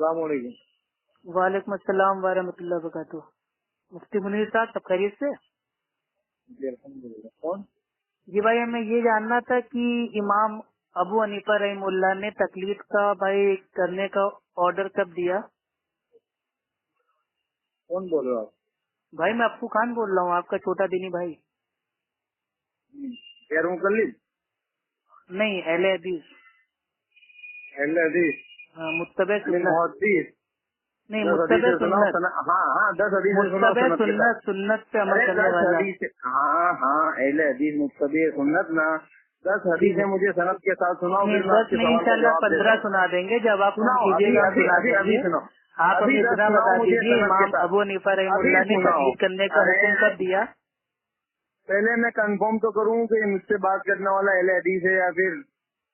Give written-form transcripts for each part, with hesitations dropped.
अस्सलाम वालेकुम। वालेकुम अस्सलाम वरहमतुल्लाहि वबरकातुह। मुफ्ती मुनीर साहब, सब खैरियत से? जी अल्हम्दुलिल्लाह। कौन? जी भाई, हमें ये जानना था कि इमाम अबू हनीफा रहमुल्लाह ने तकलीद का भाई करने का ऑर्डर कब दिया? कौन बोल रहे हो आप? भाई मैं अप्पू खान बोल रहा हूँ, आपका छोटा दीनी भाई। गैर मुकल्लिद? नहीं, अहले हदीस। अहले हदीस? हाँ, मुत्तबे सुन्नत। मुहद्दिस? नहीं, 10 मुत्तबे हदीसें सुनाओ। सुन्नत। हाँ 10 हदीसें सुनाओ मुत्तबे सनद के साथ। सुन्नत, सुन्नत पे अमल अरे करने 10 वाला। हदीस। हाँ अहले हदीस मुत्तबे सुन्नत ना। 10 हदीसें मुझे सनद के साथ सुनाओ, नहीं, फिर मैं 10 आपके नहीं, सवाल का इंशाल्लाह जवाब देता 15 हूँ। सुना देंगे। जब आप फोन सुनाओ, कीजिएगा सुना अभी देंगे। सुनाओ। आप अभी हमें 10 इतना सुनाओ बता मुझे दीजिए, सनद के इमाम साथ। अबू हनीफा अभी रहमुल्लाह ने सुनाओ। तकलीद करने का अरे हुक्म कब दिया? पहले मैं कंफर्म तो करूँ कि मुझसे बात करने वाला अहले हदीस है या फिर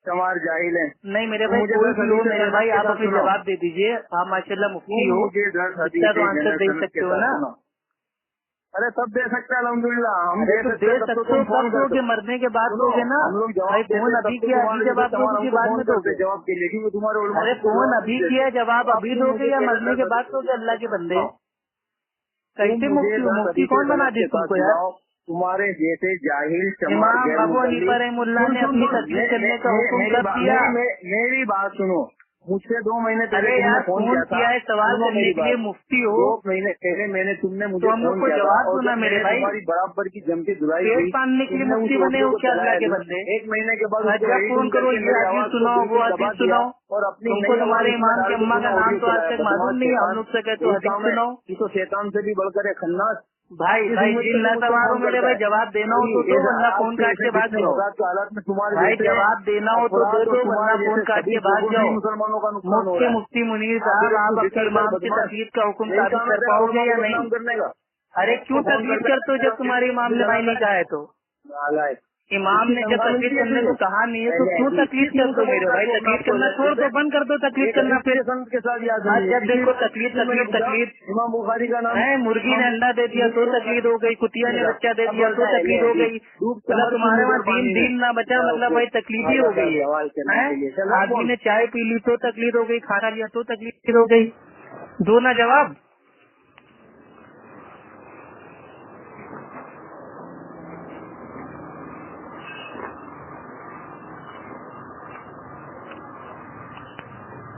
चमार जाहिल है। नहीं मेरे तो भाई, मुझे कोई 10 भी हो हदीसें मेरे सनद भाई, के आप साथ अपने सुनाओ। जवाब दे दीजिए। आप माशाल्लाह मुफ्ती तुम हो, मुझे 10 इतना हदीसें तो आंसर दे सनद के सकते हो साथ ना। सुनाओ। अरे सब दे सकते हैं अल्हम्दुलिल्लाह, हम अरे दे तो सकते दे हैं, तब तो सकते हो, तुम फोन कब करते दोगे? हो। मरने के बाद सुनो, दोगे ना हम लोग भाई। जवाब देते फोन हैं, अभी तब तो किया, अभी तुम्हारे जैसे जवाब चमार दोगे कि हमको बाद फोन में करते हैं दोगे? जवाब के लिए, क्योंकि तुम्हारे उलमा अरे तुमको फोन जवाब अभी नहीं किया, देते। जवाब अब अभी तुम मुझे दोगे या पहले मरने 10 के बाद हदीसें दोगे? अल्लाह सनद के के साथ बंदे, सुनाओ। तुम कैसे मुझे मुफ्ती हो? 10 मुफ्ती हदीसें कौन बना सनद दे के साथ तुमको यार? सुनाओ। तुम्हारे जैसे जाहिल चमार इमाम गैर अबू हनीफा मुकल्लिद। रहमुल्लाह सुन ने सुन अपनी सुन, तकलीद करने का हुक्म मेरी कब बात दिया? मेरी बात सुनो। मुझसे 2 महीने पहले अरे तुमने यार, फोन फोन किया था। किया है सवाल सुनो करने मेरी के लिए, बात। मुफ्ती हो 2 महीने पहले तुमने तो मुझे हम लोग फोन को किया था, जवाब दो और ना जब मेरे मैंने भाई। तुम्हारी बराबर की जमती धुलाई पेट की, पालने के लिए तुमने उस मुफ्ती बने ऑडियो हो को क्या? अल्लाह चलाया के नहीं। बंदे, 1 महीने के बाद उसको जब फोन एडिटिंग करो करके ये मेरी हदीस आवाज को सुनाओ, वो बिल्कुल दबा हदीस दिया, सुनाओ। और अपनी तुमको नई आवाज तुम्हारे उसमें इमाम के डाल के अम्मा का तूने नाम ऑडियो तो आज चलाया तक था। मालूम तुम्हारा नहीं है, हम शैतान लोग से कहते हो यही हदीस काम है। सुनाओ। ये तो शैतान से भी बढ़कर है, खन्नास। भाई किस भाई, उम्मीद दिल पे ना तू मुझसे सवार हो फोन मेरे करता भाई, है? जवाब देना हो कोई तो दो, वरना आज फोन के काट ऐसे के भाग फितने जाओ। फसाद के हालात में तुम्हारे भाई जैसे जवाब देना हो तो दे अफराद और दो, वरना तुम्हारे फोन जैसे काट के खबीस भाग लोगों से ही जाओ। मुसलमानों का नुकसान हो रहा है। मुफ्ती मुनीर हाँ, साहब, फिर तू आप अपने जिक्र कर इमाम की बदमाश। तकलीद का हुक्म यही साबित काम है कर तेरा, पाओगे उलमा को या नहीं? बदनाम करने का। अरे क्यों उसको फोन तकलीद करता करते हो जब तुम्हारे इमाम ने भाई नहीं कहा है तो? नालायक। इमाम इसकी ने जब तनख्वाह तकलीद मिलती है करने तुझे? को कहा नहीं है तो पहले क्यों हदीस तकलीद किस मुंह करते से हो मेरे बोलता है? भाई? बोल, मैं तकलीद आपको करना छोड़ दो, बंद कर दो तकलीद एक करना हदीस फिर। मुझे संत के साथ याद हाँ, नहीं है, जब देखो तकलीद इसलिए मैंने तकलीद पूछा तकलीद। इमाम बुखारी का नाम। है, मुर्गी ने अंडा दे दिया तो तकलीद हो गई, कुतिया ने बच्चा दे अब दिया तो बोलता है तकलीद हो गई। डूब के मतलब मर तू तुम्हारे वहाँ निगर दीन पानी में। दीन ना बचा, मतलब भाई तकलीफ ही हो गई है। सवाल करने हैं? के लिए चल रहा आदमी कौन? ने चाय पी ली तो तकलीफ हो गई, खाना लिया तो तकलीफ हो गई। दो ना जवाब।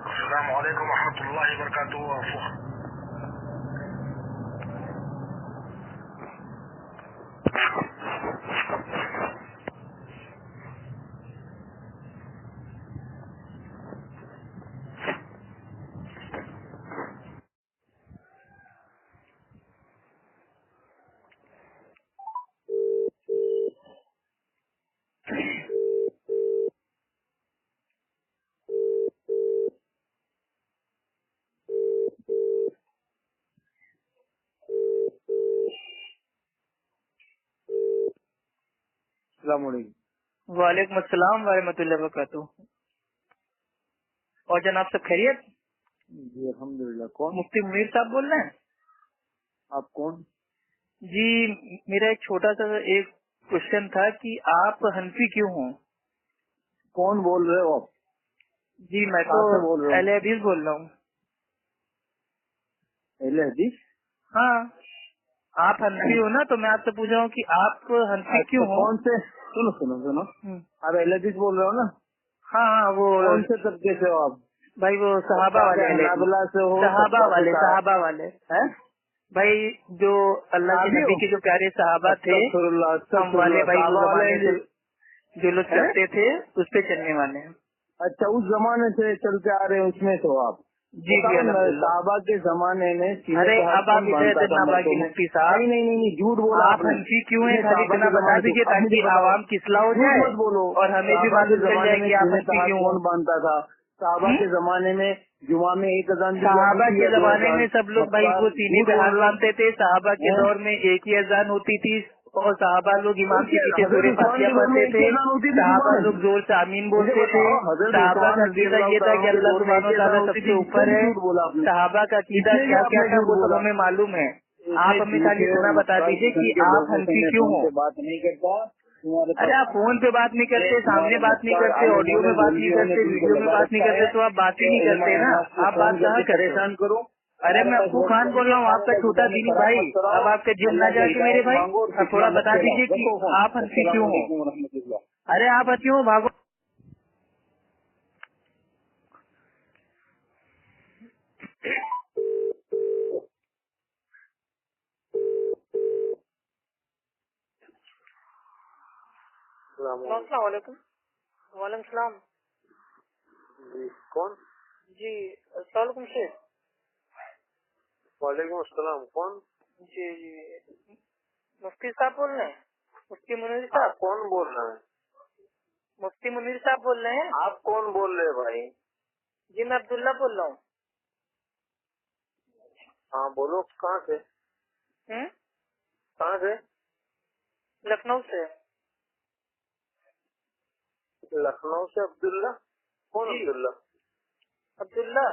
अस्सलाम वालेकुम रहमतुल्लाहि व बरकातुहू। अस्सलाम वालेकुम। वालेकुम अस्सलाम वरहमतुल्लाहि वबरकातुहू। और जनाब सब खैरियत? जी अल्हम्दुलिल्लाह। कौन? मुफ्ती मुनीर साहब बोल रहे हैं? आप कौन? जी, मेरा एक छोटा सा एक क्वेश्चन था कि आप हनफी क्यों हो? कौन बोल रहे हो आप? जी मैं तो कहाँ से बोल रहे हो? अहले हदीस बोल रहा हूँ। अहले हदीस? हाँ, आप हनफी हो ना, तो मैं आपसे पूछ रहा हूँ कि आप हनफी अच्छा, क्यों हो? कौन से? सुनो सुनो सुनो, आप अहले हदीस बोल रहे हो ना? हाँ हाँ, वो कौन से तबके से हो आप? भाई वो सहाबा वाले अहले हदीस। हनाबला से हो? सहाबा वाले, हैं? सहाबा वाले भाई, जो अल्लाह के सहाबी नबी हो? के जो प्यारे सहाबा थे, अस्तगफिरुल्लाह, हम अस्तगफिरुल्लाह, वाले भाई, वो सहाबा वाले जमाने से जो लोग हैं? चलते थे उस पे चलने वाले हैं। अच्छा, उस जमाने से चलते आ रहे हैं, उसमें तो आप जी जी अल्हम्दुलिल्लाह। साहबा के जमाने में सीने अरे पे हाथ अब आप कौन इधर बांधता इधर था ना मर्दों बाकी में? मुफ्ती साहब, नहीं, झूठ बोला आप आपने। हनफी क्यों है ये खाली साहबा इतना के बता जमाने दीजिए अब मुझे ताकि बताओ, आवाम किसला हो झूठ जाए मत बोलो। और हमें भी साहबा के मालूम चल जमाने जाए में कि आप सीने पे हनफी हाथ क्यों हो। कौन बांधता था? साहबा के जमाने में जुमा में एक अजान दी जाती सहाबा थी के या 2 जमाने अजान? में सब लोग भाई वो सीने झूठ पे बोल हाथ रहे बांधते थे। सहाबा के हैं? दौर में एक ही अजान होती थी और सहाबा लोग इमाम के पीछे हजरत सूरह उस्मान फातिहा के घर में पढ़ते एक ही थे। अजान होती थी जुमा सहाबा में? लोग जोर से आमीन मुझे बोलते थे। बताओ, हजरत सहाबा उस्मान का रज़ी अकीदा अल्लाह ये था तआला कि के अल्लाह दौर में एक सुब्हानो ही अजान तआला होती सबसे थी। ऊपर इसमें भी है। झूठ बोला आपने। सहाबा का अकीदा इसमें भी क्या क्या आपने था झूठ वो सब बोला। हमें मालूम है। इसमें आप हमें झूठे खाली और इतना बता मक्कार दीजिए किस्म कि के आप लोगों से हनफी मैं क्यों फोन हो। पे बात नहीं करता। अरे आप फोन पे बात नहीं करते, सामने बात नहीं करते, ऑडियो में बात नहीं करते, वीडियो में बात नहीं करते, तो आप बात ही नहीं करते ना, आप बात कहाँ करते? परेशान करूँ? अरे मैं अप्पू खान बोल रहा हूँ, आपका छोटा दीदी भाई। अब आपके जिम ना जाके मेरे भाई अब थोड़ा बता दीजिए कि आप हंसी क्यों हो? अरे आप हंसी हो, भागो। अस्सलाम वालेकुम। वालेकुम सलाम। जी कौन? जी अस्सलाम वालेकुम शेख। वालेकुम अस्सलाम। कौन? जी जी मुफ्ती साहब बोल रहे हैं? मुफ्ती मुनीर आप साहब? कौन बोल रहे हैं? मुफ्ती मुनीर साहब बोल रहे हैं? आप कौन बोल रहे हैं भाई? जी मैं अब्दुल्ला बोल रहा हूँ। हाँ बोलो, कहाँ से? कहाँ से? लखनऊ से। लखनऊ से अब्दुल्ला? कौन जी। अब्दुल्ला? अब्दुल्ला?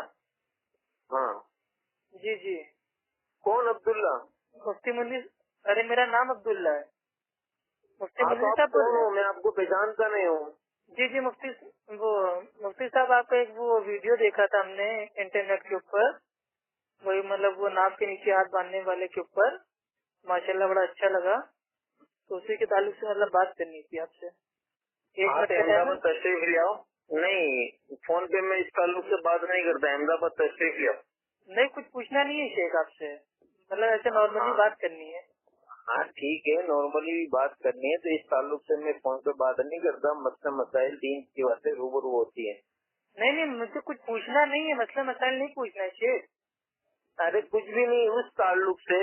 हाँ जी जी कौन अब्दुल्ला? मुफ्ती मुनीर। अरे मेरा नाम अब्दुल्ला है। मुफ्ती हाँ तो मुनीर आप साहब बोल कौन रहे हो? हैं? मैं आपको पहचानता नहीं हूँ। जी जी मुफ्ती साहब आपका एक वो वीडियो देखा था हमने इंटरनेट के ऊपर, वही मतलब वो नाक के नीचे हाथ बांधने वाले के ऊपर, माशाल्लाह बड़ा अच्छा लगा, तो उसी के ताल्लुक से मतलब बात करनी थी आपसे। एक आप मिनट का टाइम अहमदाबाद तशरीफ ले आओ। नहीं, फोन पे मैं इस ताल्लुक से बात नहीं करता। अहमदाबाद तशरीफ ले आओ। नहीं, कुछ पूछना नहीं है शेख आपसे, मतलब ऐसे नॉर्मली हाँ। बात करनी है। हाँ ठीक है, नॉर्मली भी बात करनी है तो इस ताल्लुक से मैं फोन पे बात नहीं करता। मसला मसाइल दीन की बातें रूबरू होती है। नहीं नहीं, मुझे कुछ पूछना नहीं है, मसला मसाइल नहीं पूछना है शेख। अरे कुछ भी नहीं, उस ताल्लुक से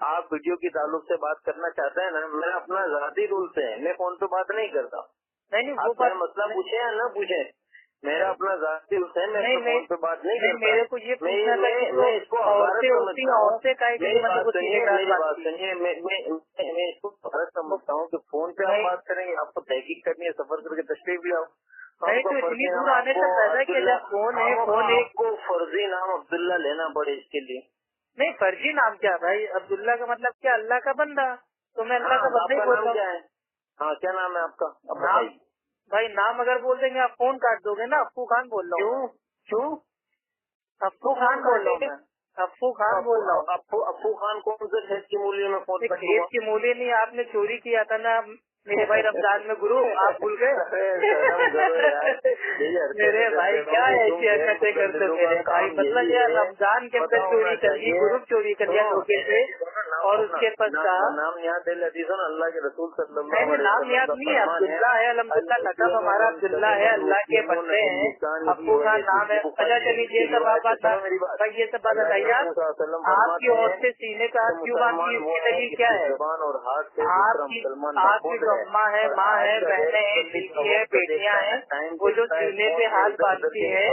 आप वीडियो की ताल्लुक से बात करना चाहते हैं ना, मेरा अपना जाती रूल से है, मैं फोन पे बात नहीं करता। नहीं नहीं, वो आप बात चाहे मसला पूछे या न पूछे, मेरा अपना जाती रूल है, मैं अपने फोन पे बात नहीं करता। मेरे को ये पूछना था कि मैं इसको औरतें होती हैं, औरतें का मेरी बात सुनिए, मैं इसको भारत समझता हूँ कि फोन पे आप बात करेंगे, आपको तहकीक करनी है, सफर करके तशरीफ ले आओ। नहीं तो इतनी दूर आने का फायदा क्या जब फोन है, फोन एक आपको फर्जी नाम अब्दुल्ला लेना पड़े इसके लिए। नहीं, फर्जी नाम क्या भाई? अब्दुल्ला का मतलब क्या? अल्लाह का बंदा। तो मैं अल्लाह का बंदा ही बोल रहा हूँ। हाँ क्या नाम है आपका? नाम भाई, नाम अगर बोल देंगे आप फोन काट दोगे ना। अप्पू खान बोल रहा हूँ। क्यों? अप्पू खान बोल रहा हूँ मैं, अप्पू खान बोल रहा हूँ। अप्पू खान कौन से खेत की मूल्य में फोन कर? खेत की मूल्य नहीं, आपने चोरी किया था ना मेरे भाई रमजान में, गुरु आप भूल गए? मेरे भाई क्या ऐसी हरकतें करते हो मेरे भाई? मतलब यार रमजान के अंदर चोरी कर ली, गुरु चोरी कर लिया धोखे से, और उसके पश्चात नाम याद है अल्लाह के रसूल सल्लल्लाहु अलैहि नाम वसल्लम याद नहीं है। अब्दुल्ला है, अल्हम्दुलिल्लाह लकब हमारा अब्दुल्ला है, अल्लाह के बंदे हैं, अप्पू का नाम है। अच्छा चलिए ये सब आप बात भाई, ये सब बात बताइए आपकी औरतें सीने पे हाथ क्यों बांधती है, इसकी दलील क्या है? जबान और हाथ से आपकी जो अम्मा है, माँ है, बहनें हैं, बीवी है, बेटियां हैं, वो जो सीने पे हाथ बांधती है,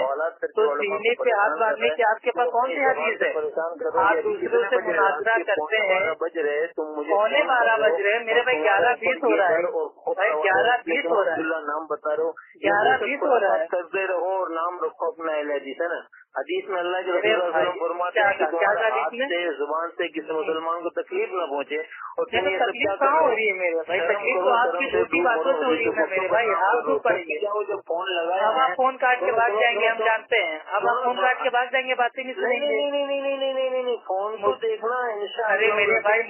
तो सीने पे हाथ बांधने की आपके पास कौन सी हदीस है? आप दूसरों से मुनाजरा करते हैं। बज रहे तुम मुझे 12:15 बज रहे हैं मेरे भाई, 11:20 हो रहा है भाई, 11:20 हो रहा है, नाम बता रहे हो, 11:20 हो रहा है। करते रहो और नाम रखो अपना हदीस है ना। हदीस में अल्लाह के रसूल फरमाते हैं कि क्या हाथ से जुबान से किसी मुसलमान को तकलीफ न पहुँचे। और तकलीफ कहाँ हो रही है मेरे भाई? तकलीफ तो आपकी झूठी बातों से हो रही है मेरे भाई। आप क्यों पड़ेंगे? जब फोन लगाए अब आप फोन काट के भाग जाएंगे, हम जानते हैं। अब आप फोन काट के भाग जाएंगे, बातें नहीं सुनेंगे। नहीं, फोन को देखना इंशाअल्लाह। अरे मेरे भाई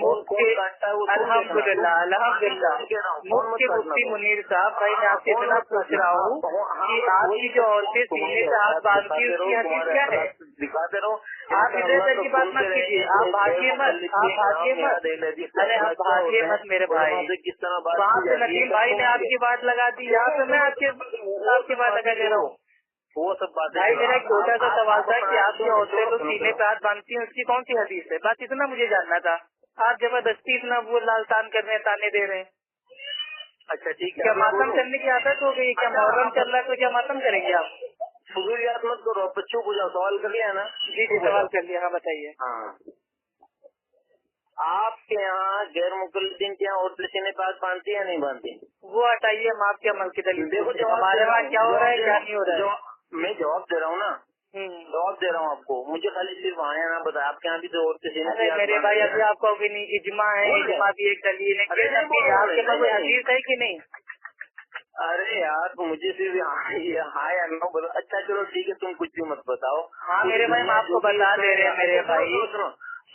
अल्हम्दुलिल्लाह मुफ्ती मुनीर साहब, भाई मैं आपसे इतना पूछ रहा हूँ कि आपकी जो औरतें सीने पे हाथ बांधती है उसकी हदीस क्या है? दिखाते रहो। आप इधर की बात मत कीजिए, आप भागिए मत, आप भागिए मत। अरे आप भागिए मत मेरे भाई। किस तरह बात वहाँ से नदीम भाई ने आपकी बात लगा दी, यहाँ पे मैं आपकी बात लगा दे रहा हूँ। वो सब बातें भाई मेरा एक छोटा सा सवाल था कि आपकी औरतें तो सीने पे हाथ बांधती हैं, उसकी कौन सी हदीस है? बस इतना मुझे जानना था। आप जबरदस्ती इतना वो लाल तान कर रहे हैं, ताने दे रहे हैं। अच्छा ठीक है, क्या मातम करने की आदत हो गई? क्या मुहर्रम चल रहा है तो क्या मातम करेंगे आप? फजूलियात मत करो, बच्चों को जाओ। सवाल कर लिया ना? जी सवाल कर लिया। हाँ बताइए। हाँ, आपके यहाँ गैर मुकल्लिदीन के यहाँ औरतें सीने पे हाथ बांधती है नहीं बांधती? वो हटाइए, हम आपके अमल की दलील देखो हमारे वहाँ क्या हो रहा है क्या नहीं हो रहा है। मैं जवाब दे रहा हूँ ना। जवाब दे रहा हूँ आपको, मुझे खाली सिर्फ आया ना बताया, आपके यहाँ भी तो औरतें। अरे मेरे भाई अभी आपको भी नहीं, इजमा है, इजमा भी एक दलील है, आपके पास कोई हदीस है कि नहीं? अरे यार मुझे सिर्फ हाँ या नो बताओ। अच्छा चलो ठीक है, तुम कुछ भी मत बताओ। हाँ मेरे भाई हम आपको बता दे रहे हैं मेरे भाई,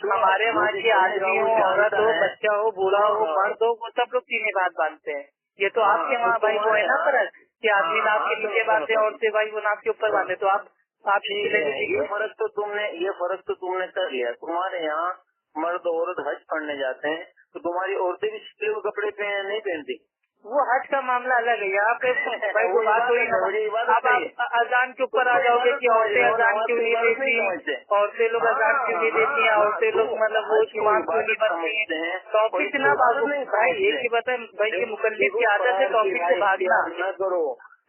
हमारे वहाँ की आदमी हो, औरत हो, बच्चा हो, बूढ़ा हो, मर्द हो, वो सब लोग तीन बात बांधते हैं। ये तो आपके वहाँ भाई वो है ना फर्क कि आदमी नाक के नीचे बांधते औरतें भाई वो नाक के ऊपर बांधे, तो आप ये फर्क तो तुमने कर लिया। तुम्हारे यहाँ मर्द औरत हज पढ़ने जाते हैं तो तुम्हारी औरतें भी सिले हुए कपड़े नहीं पहनती। वो हज का मामला अलग है। यहाँ पे भाई वो बात हुई ना, अब आप अजान के ऊपर आ जाओगे कि औरतें अजान क्यों नहीं देती, औरतें लोग अजान क्यों नहीं देती हैं, औरतें लोग मतलब वो इमाम क्यों नहीं बनती हैं। टॉपिक ना भागो भाई, एक ही बता भाई, ये मुकल्लिद की आदत है टॉपिक से भागना न करो।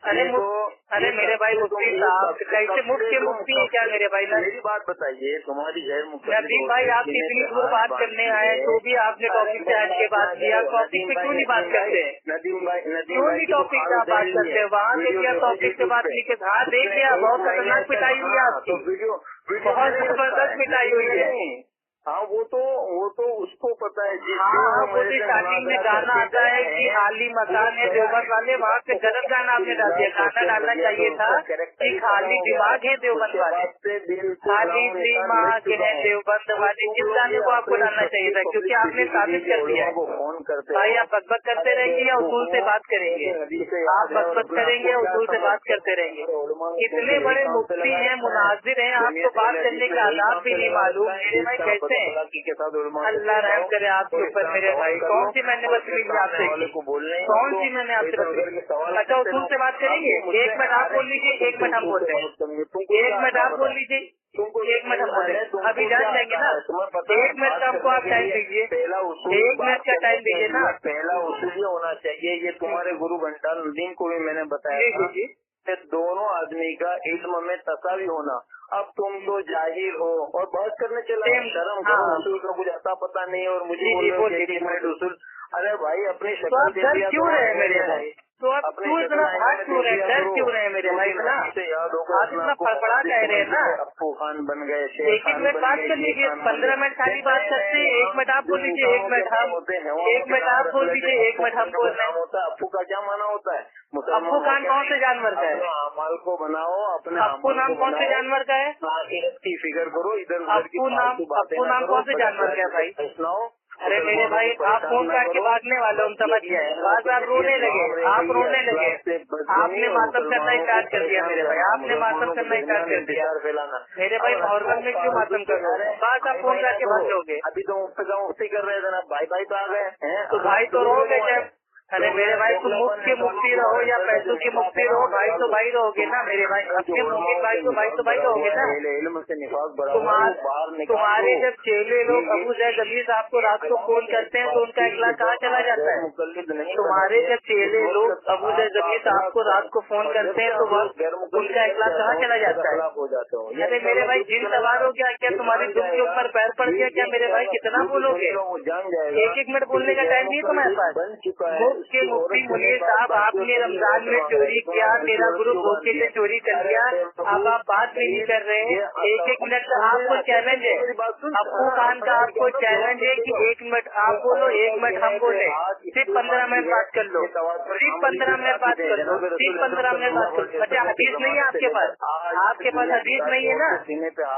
अरे मेरे भाई मुफ्ती साहब कैसे मुफ्त के मुफ्ती है क्या मेरे भाई? मेरी बात बताइए, तुम्हारी गैर नदीम भाई आप इतनी दूर बात करने आए तो भी आपने टॉपिक से हट के बात किया, टॉपिक पे क्यों नहीं बात करते? क्यों नहीं टॉपिक से आप बात करते? वहाँ से किया टॉपिक से बात की के हाँ देख लिया, बहुत खतरनाक पिटाई हुई है आपकी, बहुत जबरदस्त पिटाई हुई है। हाँ वो तो उसको पता है जी। हाँ मुझे स्टार्टिंग में गाना आता है कि खाली मकान है देवबंद वाले, वहाँ से गलत गाना आपने डाल दिया। गाना डालना चाहिए था कि खाली दिमाग है देवबंद वाले, खाली दिमाग है देवबंद वाले, इस गाने को आपको डालना चाहिए था, क्योंकि आपने साबित कर दिया है। भाई आप बकबक करते रहेंगे या उसूल से बात करेंगे? आप बकबक करेंगे या उसूल से बात करते रहेंगे? इतने बड़े मुफ्ती हैं, मुनाजिर हैं, आपको बात करने का आदाब भी नहीं मालूम। मेरे भाई कैसे अल्लाह रहम करे आपके ऊपर मेरे भाई, कौन सी मैंने बदतमीजी आपसे की, कौन सी मैंने आपसे बदतमीजी? अच्छा उसूल से बात करेंगे, 1 मिनट आप बोल लीजिए, 1 मिनट हम बोल रहे हैं, 1 मिनट आप बोल लीजिए, 1 मिनट हम बोल रहे हैं, अभी जान जाएंगे ना। 1 मिनट का हमको आप टाइम दीजिए, 1 मिनट का टाइम दीजिए ना। पहला उसूल ये होना चाहिए, ये तुम्हारे गुरु घंटा नदीम को भी मैंने बताया था, दोनों आदमी का इल्म में तसावी होना। अब तुम तो जाहिर हो और बात करने चला, शर्म करो, उसूल का कुछ आता पता नहीं और मुझे बोल उसूल। अरे भाई अपनी शक्ल क्यों रहे मेरे भाई, तो आप क्यों इतना भाग क्यों रहे, डर क्यों रहे मेरे भाई? इतना आप इतना फड़फड़ा कह रहे हैं ना, अप्पू खान बन गए। 1 मिनट बात कर लीजिए, 15 मिनट खाली बात करते हैं, 1 मिनट आप बोल लीजिए, 1 मिनट हम, 1 मिनट आप बोल लीजिए, 1 मिनट हम बोल रहे हैं। अप्पू का क्या माना होता है? अप्पू खान कौन से जानवर का है? अमाल को बनाओ अपने। अप्पू नाम कौन से जानवर का है? की फिगर करो, इधर अप्पू नाम कौन से जानवर का है भाई? सुनाओ। अरे मेरे भाई आप फोन करके भागने वाले, हम समझ गए, बाद आप रोने लगे, आप रोने लगे, आपने मातम करना स्टार्ट कर दिया मेरे भाई, आपने मातम करना स्टार्ट कर दिया मेरे भाई। मोहर्रम में क्यों मातम कर रहे हैं? बाद आप फोन करके भाग जाओगे। अभी तो मुफ्ती कर रहे थे ना, भाई तो आ गए, तो भाई तो रहोगे जब। अरे मेरे भाई तुम मुफ्त के मुफ्ती रहो या पैसों के मुफ्ती रहो, भाई तो भाई रहोगे ना मेरे भाई, अपने मुमकिन भाई तो भाई रहोगे ना। तुम्हारे जब चेले लोग अबू जैद अमीर आपको रात को फोन करते हैं तो उनका इखलास कहाँ चला जाता है? तुम्हारे जब चेले लोग अबू जैद अमीर आपको रात को फोन करते हैं तो उनका इखलास कहाँ चला जाता है? अरे मेरे भाई जिन सवार हो गया क्या, तुम्हारी दुम के ऊपर पैर पड़ गया क्या मेरे भाई? कितना बोलोगे? 1 मिनट बोलने का टाइम नहीं है तुम्हारे पास। के मुफ्ती मुनीर साहब आपने रमजान में चोरी किया, मेरा गुरु धोखे से चोरी कर लिया, अब आप बात भी नहीं कर रहे हैं। 1 मिनट का आपको चैलेंज है, अप्पू खान का आपको चैलेंज है कि 1 मिनट आप बोलो, 1 मिनट हम बोले, सिर्फ 15 मिनट बात कर लो, सिर्फ 15 मिनट बात कर लो, सिर्फ 15 मिनट बात कर लो। अच्छा हदीस नहीं है आपके पास? आपके पास हदीस नहीं है ना,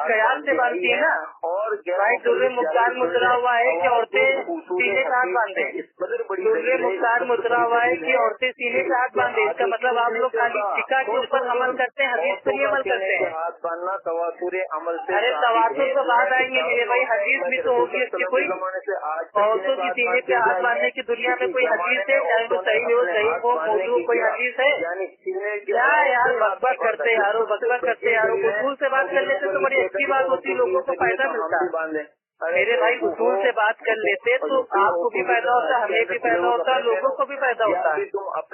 कयास से बांधती है ना। और भाई दुर्रे मुख्तार मुद्रा हुआ है कि औरतें सीने से हाथ बांधे, दुर्रे मुख्तार मुद्रा हुआ है कि औरतें सीने से हाथ बांधे, इसका मतलब आप लोग खाली फिका के ऊपर अमल करते हैं, हदीस पर ही अमल करते हैं। हाथ बांधना तवातुरे अमल से। अरे तवातुर तो बात आएंगे मेरे भाई, हदीस भी तो होगी इसकी कोई। औरतों की सीने पे हाथ बांधने की दुनिया में कोई हदीस है? चाहे वो सही हो सही हो मौजूद, कोई हदीस है क्या? यार बकबक करते यारो, बकबक करते यारो। उसूल से बात कर लेते तो बड़ी अच्छी बात होती, लोगों को फायदा मिलता। मेरे भाई उसूल से बात कर लेते तो आपको भी फायदा होता, हमें भी फायदा होता, लोगों को भी फायदा होता।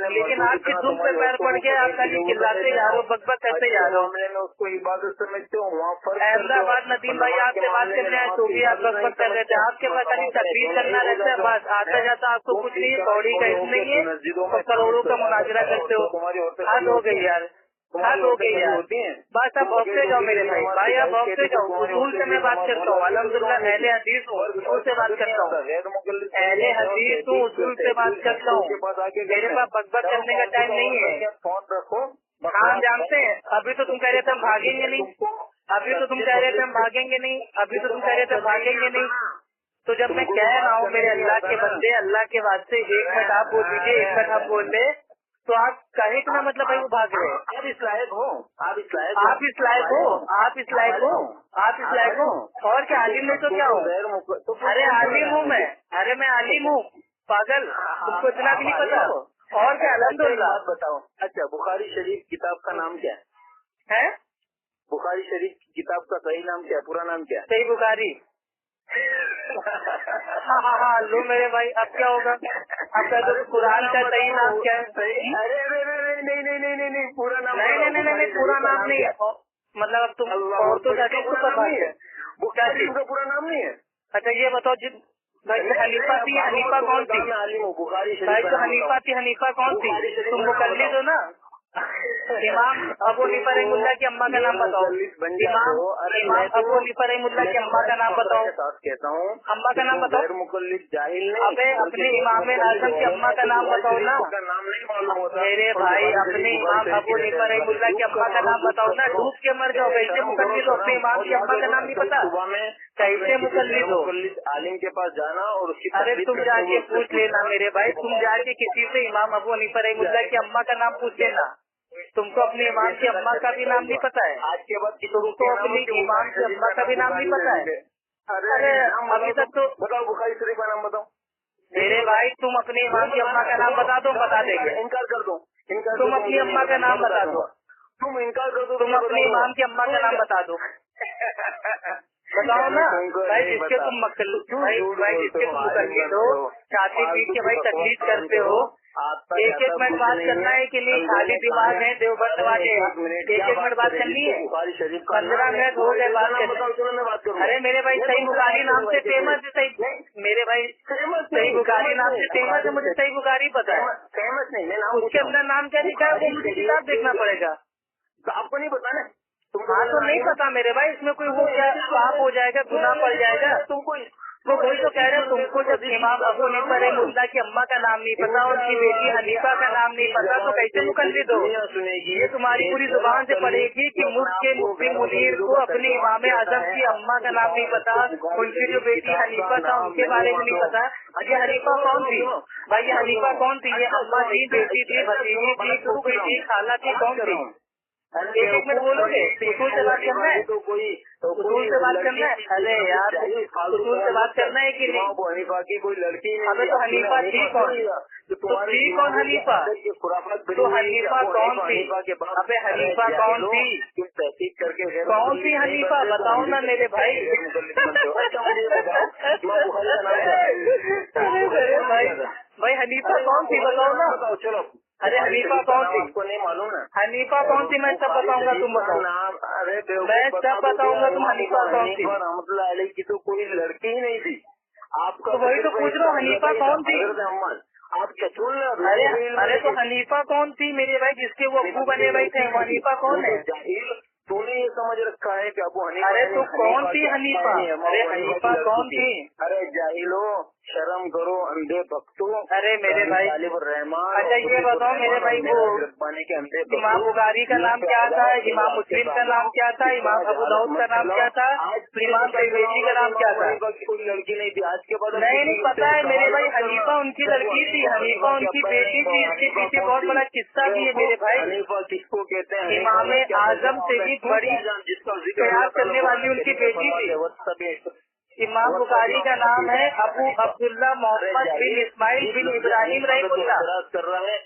लेकिन आपकी दुम पे पैर पड़ गया, आप खाली चिल्लाते जा रहे हो, बकबक करते जा रहे हो। उसको इबादत समझते हो, वहाँ पर अहमदाबाद नदीम भाई आपसे बात करने आए तो भी आप बकबक कर रहे थे, आपके पास खाली तकलीफ करना रहता है, बस आता जाता आपको कुछ नहीं, कौड़ी का इल्म नहीं है, तो करोड़ों का मुनाजरा करते हो। हद हो गई यार, हाथ हो गई यार, बस आप भौंकते जाओ मेरे भाई, भाई आप भौंकते जाओ। उसूल से मैं बात करता हूँ, अल्हम्दुलिल्लाह अहले हदीस हूँ, उसूल से बात करता हूँ, अहले हदीस हूँ, उसूल से बात करता हूँ। मेरे पास बकबक करने का टाइम नहीं है। फोन रखो। हाँ हम जानते हैं, अभी तो तुम कह रहे थे हम भागेंगे नहीं, अभी तो तुम कह रहे थे हम भागेंगे नहीं, अभी तो तुम कह रहे थे भागेंगे नहीं। तो जब मैं कह रहा हूँ मेरे अल्लाह के बंदे, अल्लाह के वास्ते 1 मिनट आप बोल दीजिए, 1 मिनट हम बोल दे, तो आप कहे कि ना मतलब भाई वो भाग रहे हैं। आप इस लायक हो, आप इस लायक आप इस लायक हो, आप इस लायक हो, आप इस लायक हो, और क्या आलिम नहीं तो क्या हो? अरे आलिम हूँ मैं, अरे मैं आलिम हूँ पागल, तुमको इतना भी नहीं पता? और क्या अल्हम्दुलिल्लाह। बताओ। अच्छा, बुखारी शरीफ किताब का नाम क्या है? बुखारी शरीफ किताब का सही नाम क्या है, पूरा नाम क्या है? सही बुखारी। हाँ, लो मेरे भाई, अब क्या होगा? अब कह दो कुरान का सही नाम क्या है? अरे नहीं, पूरा नाम नहीं, पूरा नाम नहीं है। मतलब अब तुम और तो जाके बुखारी शरीफ का पूरा नाम नहीं है। अच्छा ये बताओ, जिन भाई हनीफा थी, हनीफा कौन थी? बुखारी भाई तो हनीफा थी, हनीफा कौन थी? तुम मुकल्लिद हो ना? इमाम अबू हनीफा रहमुल्लाह की अम्मा का नाम बताओ। इमाम अबू हनीफा रहमुल्लाह की अम्मा का नाम बताओ। कहता हूँ अम्मा का नाम बताओ। मुकल्लिद जाहिल नहीं। अबे अपने इमाम आजम की अम्मा का नाम बताओ ना। नाम नहीं मालूम होता मेरे भाई, अपने इमाम अबू हनीफा रहमुल्लाह की अम्मा का नाम बताओ ना। डूब के मर जाओ, कैसे मुकल्लिद हो? अपने इमाम की अम्मा का नाम नहीं पता? सुबह में कैसे मुकल्लिद हो? आलिम के पास जाना और उसकी अरे तुम जाके पूछ लेना मेरे भाई, तुम जाके किसी से इमाम अबू हनीफा रहमुल्लाह की अम्मा का नाम पूछ लेना। तुमको अपने इमाम की अम्मा का भी नाम नहीं पता है? आज के बाद तुमको अपनी इमाम की अम्मा का भी नाम नहीं पता है? अरे अभी तक तो बताओ, बुखारी शरीफ का नाम बताओ मेरे भाई। तुम अपने इमाम की अम्मा का नाम बता दो, बता देंगे। इनकार कर दो, तुम अपनी अम्मा का नाम बता दो, तुम इनकार कर दो, तुम अपने इमाम की अम्मा का नाम बता दो। बताओ ना भाई, जिसके तुम भाई जिसके तुम मुकल्लिद हो, छाती पीट के भाई तकलीफ करते हो। एक मिनट बात करना है कि नहीं? खाली दिमाग है देवबंद वाले, एक मिनट बात करनी है। 15 मिनट हो गए बात करने। अरे मेरे भाई, सही बुखारी नाम से फेमस है, सही मेरे भाई, सही बुखारी नाम से फेमस है, मुझे सही बुखारी पता है। फेमस नहीं, मैं उसके अंदर नाम क्या लिखा है वो मुझे किताब देखना पड़ेगा। आपको नहीं पता ना? हाँ तो नहीं पता मेरे भाई, इसमें कोई वो क्या पाप हो जाएगा, गुनाह पड़ जाएगा? तुमको वो वही तो कह रहे हैं, तुमको जब इमाम अबू हनीफा रहमुल्लाह की अम्मा का नाम नहीं पता, उनकी बेटी हनीफा का नाम नहीं पता, तो कैसे मुकल्लिद हो? ये तुम्हारी पूरी जुबान से पड़ेगी कि मुफ्ती मुनीर को अपने इमाम आजम की अम्मा का नाम नहीं पता, उनकी जो बेटी हनीफा था उनके बारे में नहीं पता। ये हनीफा कौन थी भाई? ये हनीफा कौन थी? ये अम्मा थी, बेटी थी, भतीजी थी, फूफी थी, खाला थी, कौन थी? एक मिनट बोलोगे? उसूल से बात करना है, उसूल से बात करना है। अरे यार, उसूल से बात करना है कि नहीं? हनीफा की कोई लड़की नहीं। अबे तो हनीफा थी कौन? तो थी कौन हनीफा? तो हनीफा कौन थी? अबे हनीफा कौन थी? तहकीक करके कौन सी हनीफा बताओ ना मेरे भाई। भाई हनीफा कौन थी बताओ ना। चलो, अरे हनीफा कौन थी? आपको नहीं मालूम ना? हनीफा कौन थी? मैं सब बताऊंगा, तुम बताओ। नाम, अरे मैं सब बताऊंगा, तुम हनीफा कौन थी? रहमतुल्लाह अलैह की तो कोई लड़की ही नहीं थी। आपका तो वही तो पूछ रहा हूँ, हनीफा कौन थी? आप चतुल। अरे तो हनीफा कौन थी मेरे भाई? जिसके वो अब्बू बने हुए थे, वो हनीफा कौन है? तूने ये समझ रखा है कि अबू हनीफा। अरे तो कौन थी हनीफा? अरे हनीफा कौन थी? अरे जाहिलो, शर्म करो, अंधे भक्तों। अरे मेरे भाई, रहमान। अच्छा ये बताओ मेरे भाई, वो के अंधे इमाम बुखारी का नाम क्या था? इमाम मुस्लिम का नाम क्या था? इमाम अबू दाऊद का नाम क्या था? इमाम तिरमिज़ी का नाम क्या था? कोई लड़की नहीं थी। आज के बाद नहीं पता है मेरे भाई। हनीफा उनकी लड़की थी, हनीफा उनकी बेटी थी। इसके पीछे बहुत बड़ा किस्सा भी है मेरे भाई। हनीफा किसको कहते हैं? इमाम आजम से भी बड़ी प्यार करने वाली उनकी बेटी थी। इमाम बुखारी का नाम है अबू अब्दुल्ला मोहम्मद बिन इस्माइल बिन इब्राहिम रहीमुल्लाह। कर रहा है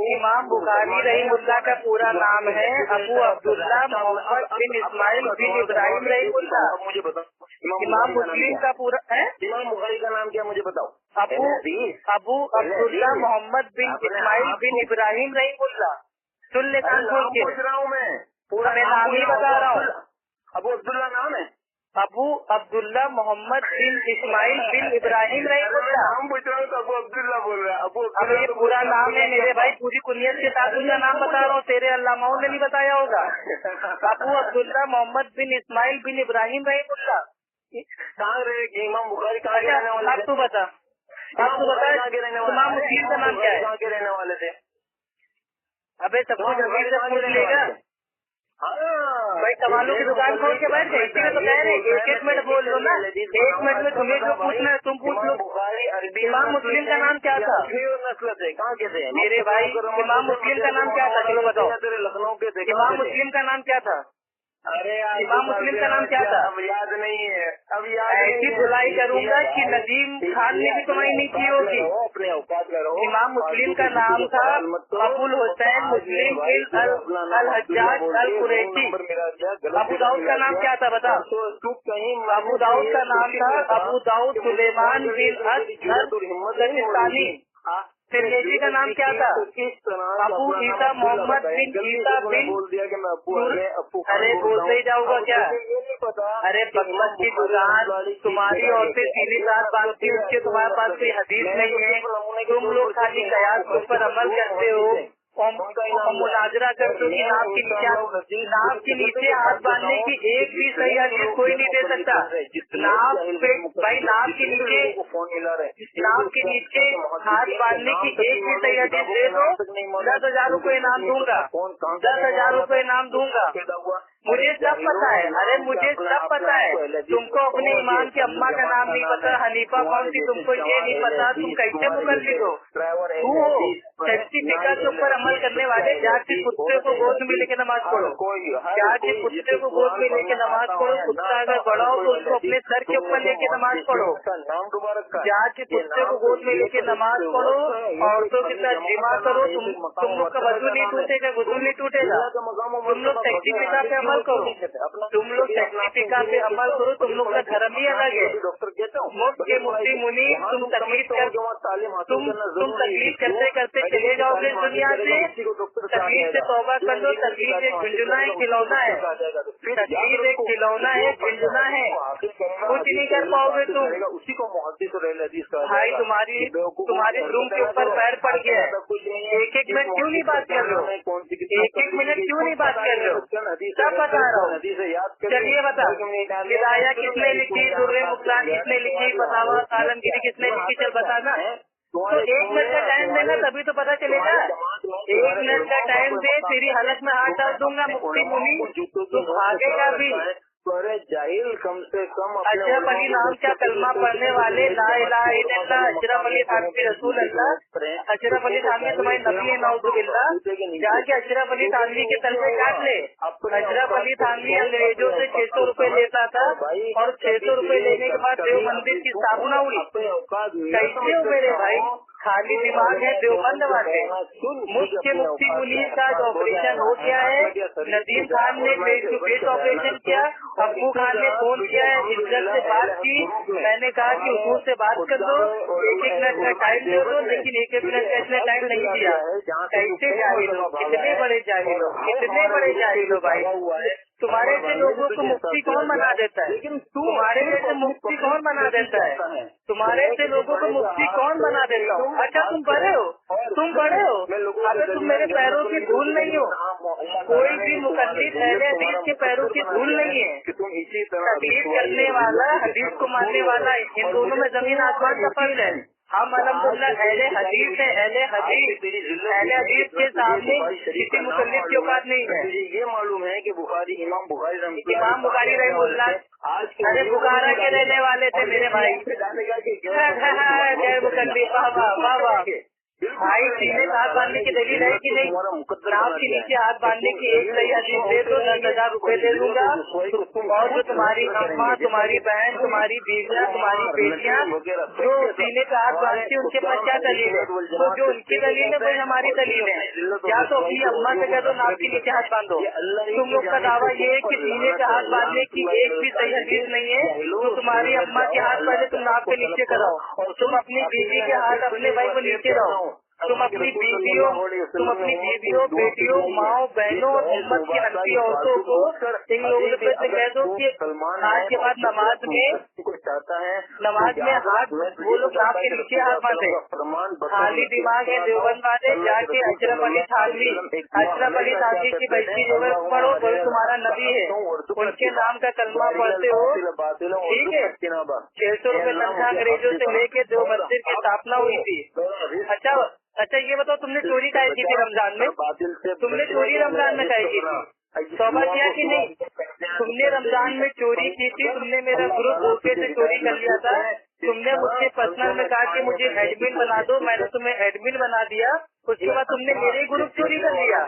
इमाम बुखारी रहीमुल्लाह का पूरा नाम है अबू अब्दुल्ला मोहम्मद बिन इस्माइल बिन इब्राहिम रहीमुल्लाह। मुझे बताओ, इमाम मुस्लिम का पूरा है? इमाम बुखारी का नाम क्या, मुझे बताओ। अबू अब्दुल्ला मोहम्मद बिन इस्माइल बिन इब्राहिम रहीमुल्लाह। सुन ले कान खोल के, पूछ रहा हूँ मैं, पूरा मैं नाम ही बता रहा हूँ। अबू अब्दुल्ला नाम है। अबू अब्दुल्ला मोहम्मद बिन इस्माइल बिन इब्राहिम रहीमुल्लाह। नाम पूछ रहा हूँ तो अबू अब्दुल्ला बोल रहा है। अब ये पूरा नाम है मेरे भाई, पूरी कुनियत के साथ उनका नाम बता रहा हूँ, तेरे अल्लामाओं ने नहीं बताया होगा। अबू अब्दुल्ला मोहम्मद बिन इस्माइल बिन इब्राहिम रहीमुल्लाह। कहाँ रहे इमाम बुखारी? कहाँ के रहने वाले? अब तू बता, इमाम मुस्लिम का नाम क्या है? कहाँ के रहने वाले थे? अबे सब कुछ अभी से पूछ लेगा भाई, सवालों की दुकान खोल के बैठ गए, इसी में तो कह रहे एक एक मिनट बोल लो ना, 1 मिनट में तुम्हें जो पूछना है तुम पूछ लो। बुखारी अरबी इमाम मुस्लिम का नाम क्या था नस्ल थे? कहाँ के थे मेरे भाई? इमाम मुस्लिम का नाम क्या था, चलो बताओ। लखनऊ के थे। इमाम मुस्लिम का नाम क्या था? अरे इमाम मुस्लिम का नाम क्या था? अब याद नहीं है, अब याद ऐसी धुलाई करूंगा कि नदीम खान ने भी कमाई नहीं की होगी। अपने औकात में रहो। इमाम मुस्लिम का नाम था अबुल हुसैन मुस्लिम बिन अल हज्जाज अल कुरैशी। अबू दाऊद का नाम क्या था बता? अबू दाऊद का नाम था अबू दाऊद सुलेमान बिन अज़हर। तिरमिज़ी का नाम क्या था? अबू ईसा मोहम्मद बिन ईसा बिन। बोल दिया कि मैं अबू। अरे बोलते ही जाऊंगा क्या? अरे बकमत की दुकान, तुम्हारी औरतें सीधी साथ बांधती, उसके तुम्हारे पास कोई हदीस नहीं है, तुम लोग खाली कयास के ऊपर अमल करते हो और मुनाजरा करते हो कि नाक के नीचे हाथ बांधने की एक भी सही हदीस कोई नहीं दे सकता। नाक पे भाई, नाक के नीचे हाथ बांधने की एक भी सही हदीस दे दो, 10,000 रुपए इनाम दूंगा, 10,000 रुपए इनाम दूंगा। मुझे सब पता है, अरे मुझे सब पता है। तुमको अपने ईमान के अम्मा का नाम नहीं पता, हनीफा कौन थी तुमको ये नहीं पता, तुम कैसे मुकल्लिद हो? तू हो सर्टिफिकेट के ऊपर अमल करने वाले। जाके कुत्ते को गोद में लेके नमाज पढ़ो, जाके कुत्ते को गोद में लेके नमाज पढ़ो। कुत्ता अगर बड़ा हो तो उसको अपने सर के ऊपर लेके नमाज पढ़ो, जाके कुत्ते को गोद में लेके नमाज पढ़ो। औरतों के साथ जिमा करो, तुम लोग का वजू नहीं टूटेगा, वजू नहीं टूटेगा। तुम लोग सर्टिफिकेट पे अमल करो, तुम लोग सर्टिफिकेट पे अमल करो, तुम लोग का धर्म ही अलग है। मुफ्त के मुफ्ती मुनी, तुम तकलीफ करते करते चले जाओगे दुनिया से। तकलीफ से तौबा कर लो, तकलीफ एक झुंझुना है, खिलौना है, तकलीफ एक खिलौना है, झुंझुना है, कुछ नहीं कर पाओगे तुम। उसी को भाई तुम्हारी रूम के ऊपर पैर पड़ गया है, एक मिनट क्यों नहीं बात कर रहे हो? एक मिनट क्यों नहीं बात कर रहे हो? सब बता रहा हूँ, चलिए बता। हिदाया किसने लिखी, दुर्रे मुक्तान किसने लिखी, फतावा आलमगीरी किसने लिखी, चल बताना। तो 1 मिनट का टाइम देना तभी तो पता चलेगा। 1 मिनट का टाइम दे, तेरी हालत में हाथ डाल दूंगा मुफ्ती मुनी, तू भागेगा भी। जाहिल कम से कम अशरफ अली नाम का कलमा पढ़ने वाले, ला इलाहा इल्लल्लाह अशरफ अली थानवी रसूल अल्लाह, अशरफ अली थानवी तुम्हारे नबी है नाउजुबिल्लाह, जाके अशरफ अली थानवी के तलवे काट ले। अशरफ अली थानवी अंग्रेजों से 600 रुपए लेता था और 600 रुपए लेने के बाद देव मंदिर की स्थापना हुई। कैसे हो मेरे भाई? खाली दिमाग है देवबंद वाले। मुफ्ती मुनीर का ऑपरेशन हो गया है, नदीम खान ने फेस टू फेस ऑपरेशन किया, अब्बू खान ने फोन किया है, इज्जत से बात की। मैंने कहा कि उसूल से बात कर दो, 1 मिनट का टाइम दे दो, लेकिन 1 मिनट का इसने टाइम नहीं दिया। कैसे जाहिल हो, कितने बड़े जाहिल हो, कितने बड़े जाहिल हो भाई। तुम्हारे से लोगों को मुफ्ती कौन बना देता है? तुम्हारे से मुफ्ती कौन बना देता है? तुम्हारे से लोगों को मुफ्ती कौन बना देता हो? अच्छा तुम बड़े हो, तुम बड़े हो, अबे तुम मेरे पैरों की धूल नहीं हो। कोई भी मुकल्लिद अहले हदीस के पैरों की धूल नहीं है। तकलीफ करने वाला, हदीस को मानने वाला, इन दोनों में जमीन आसमान का फर्क है। हम अल्हम्दुलिल्लाह अहले हदीस है, अहले हदीस के सामने किसी मुकल्लिद की औकात नहीं है। ये मालूम है कि इमाम बुखारी रहमतुल्लाह अरे बुखारा के रहने वाले थे मेरे भाई। जय मुकल्लिद, वाह वाह भाई। सीने से हाथ बांधने की दलील है कि नहीं? नाक के नीचे हाथ बांधने की एक सही हदीस दे दो, 10,000 रुपए दे दूंगा। और जो तुम्हारी अम्मा, तुम्हारी बहन, तुम्हारी बीवियाँ, तुम्हारी बेटियाँ जो सीने पे हाथ बांधती है, उनके पास क्या दलील है? तो जो उनकी दलील है वही हमारी दलील है। या तो अपनी अम्मा से कह दो नाक के नीचे हाथ बांधो। तुम लोग का दावा ये है कि सीने पे हाथ बांधने की एक भी सही हदीस नहीं है, तो तुम्हारी अम्मा के हाथ पहले तुम नाक के नीचे कराओ और तुम अपनी बीवी के हाथ अपने भाई को नीचे रहो। तुम अपनी बीवियों, बेटियों, माओ, बहनों और उम्मत की हनफी औरतों को इन लोगों से कह दो कि आज के बाद नमाज में हाथ, वो लोग नाक के नीचे हाथ बांधे। खाली दिमाग है देवबंद वाले, जाके अशरफ अली थानवी की बैठी जोगर पढ़ो, वही तुम्हारा नबी है, उनके नाम का कलमा पढ़ते हो, ठीक है। 600 रुपए तनख्वाह अंग्रेजों से लेके जो मंदिर की स्थापना हुई थी। अच्छा ये बताओ, तुमने चोरी काहे की थी रमजान में? तुमने चोरी रमजान में काहे की थी? तौबा किया कि नहीं? तुमने रमजान में चोरी की थी, तुमने मेरा ग्रुप ओके से चोरी कर लिया था, तुमने मुझसे पर्सनल में कहा कि मुझे एडमिन बना दो, मैंने तुम्हें एडमिन बना दिया, उसके बाद तुमने मेरे ग्रुप चोरी कर लिया,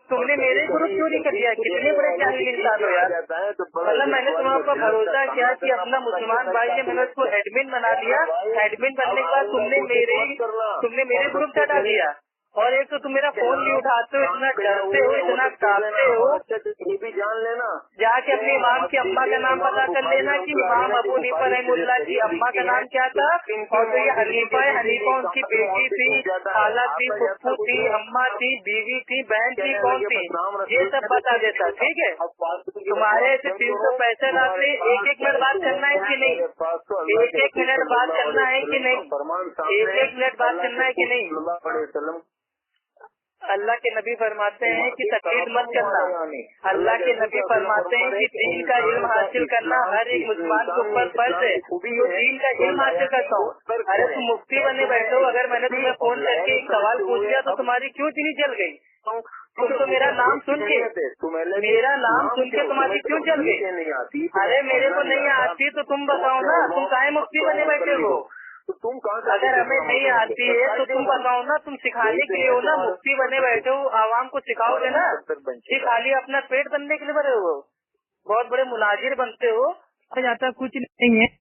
तुमने मेरे ग्रुप चोरी कर लिया। कितने बड़े जाहिल इंसान हो यार। मतलब मैंने तुम्हारे ऊपर भरोसा किया कि अपना मुसलमान भाई है, मैंने उसको एडमिन बना दिया, एडमिन बनने के बाद तुमने मेरे ग्रुप से हटा दिया। और एक तो तुम मेरा फोन नहीं उठाते हो, इतना डरते हो, इतना कांपते हो। ये भी जान लेना, जाके अपने इमाम की अम्मा का नाम पता कर लेना कि इमाम अबू हनीफा रहमतुल्लाह की अम्मा का नाम क्या था। और तो ये हनीफा है, हनीफा उनकी बेटी थी, खाला थी, फुफ्फू थी, अम्मा थी, बीवी थी, बहन थी, कौन थी, ये सब बता देता। ठीक है, तुम्हारे ऐसे 365 रात में एक मिनट बात करना है कि नहीं? एक मिनट बात करना है कि नहीं? एक मिनट बात करना है कि नहीं? अल्लाह के नबी फरमाते हैं कि तकलीफ मत करना। अल्लाह के नबी फरमाते हैं कि दीन का इल्म हासिल करना हर एक मुसलमान के ऊपर फर्ज है। तो दीन का इल्म हासिल करता हूँ। अरे तुम मुफ्ती बने बैठे हो, अगर मैंने तुम्हें फोन करके एक सवाल पूछ लिया तो तुम्हारी क्यों इतनी जल गई? तुम तो मेरा नाम सुन के तुम्हारी क्यों जल गई? अरे मेरे को नहीं आती तो तुम बताओ ना, तुम काहे मुफ्ती बने बैठे हो? तुम अगर हमें नहीं आती है तो तुम बताओ ना, तुम सिखाने के लिए हो ना, मुफ्ती बने बैठे हो, आवाम को सिखाओगे ना कि खाली अपना पेट बनने के लिए बने हो? बहुत बड़े मुनाजिर बनते हो, जाता कुछ नहीं है।